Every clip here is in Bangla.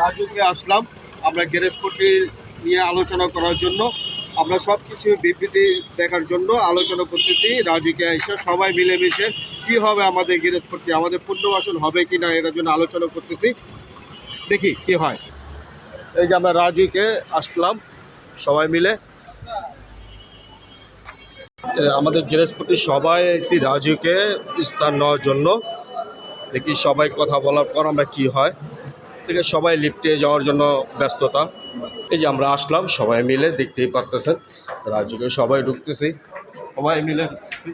রাজুকে আসলাম আমরা গ্যারেজপট্টি নিয়ে আলোচনা করার জন্য। আমরা সব কিছু বিবৃতি দেখার জন্য আলোচনা করতেছি। রাজুকে এসে সবাই মিলেমিশে কি হবে আমাদের গ্যারেজপট্টি, আমাদের পুনর্বাসন হবে কি না, এটার জন্য আলোচনা করতেছি। দেখি কি হয়। এই যে আমরা রাজুকে আসলাম সবাই মিলে, আমাদের গ্যারেজপট্টি সবাই এসেছি রাজুকে স্থান নেওয়ার জন্য। দেখি সবাই কথা বলার পর আমরা কি হয়। ঠিক আছে, সবাই লিফটে যাওয়ার জন্য ব্যস্ততা। এই যে আমরা আসলাম সবাই মিলে, দেখতেই পারতেছেন রাজুকে সবাই ঢুকতেছি, সবাই মিলে ঢুকতেছি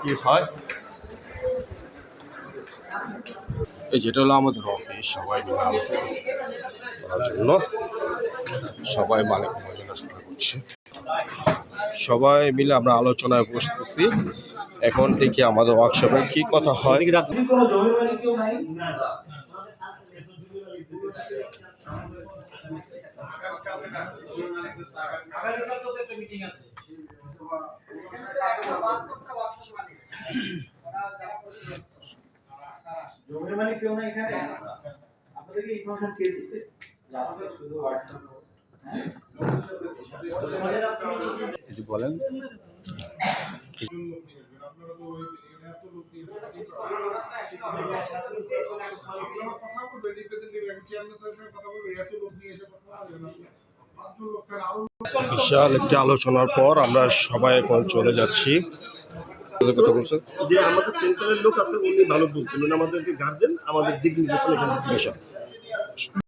কি হয়। এই যেটা হলো আমাদের অফিস, সবাই মিলে আলোচনা করার জন্য সবাই মালিক আলোচনা করছে। সবাই মিলে আমরা আলোচনায় বসতেছি। এখন দেখি আমাদের ওয়ার্কশপে কি কথা হয়। জমির মালিক কেউ না এখানে, আপনাদেরকে ইনফরমেশন কে দিচ্ছে? আমাদের শুধু হোয়াটসঅ্যাপ। বলেন বিশাল একটি আলোচনার পর আমরা সবাই এখন চলে যাচ্ছি। কথা বলছেন যে আমাদের সেন্টারের লোক আছে, উনি ভালো বুঝবেন, আমাদেরকে গার্জেন, আমাদের দিক নির্দেশনা এখানে বিষয়।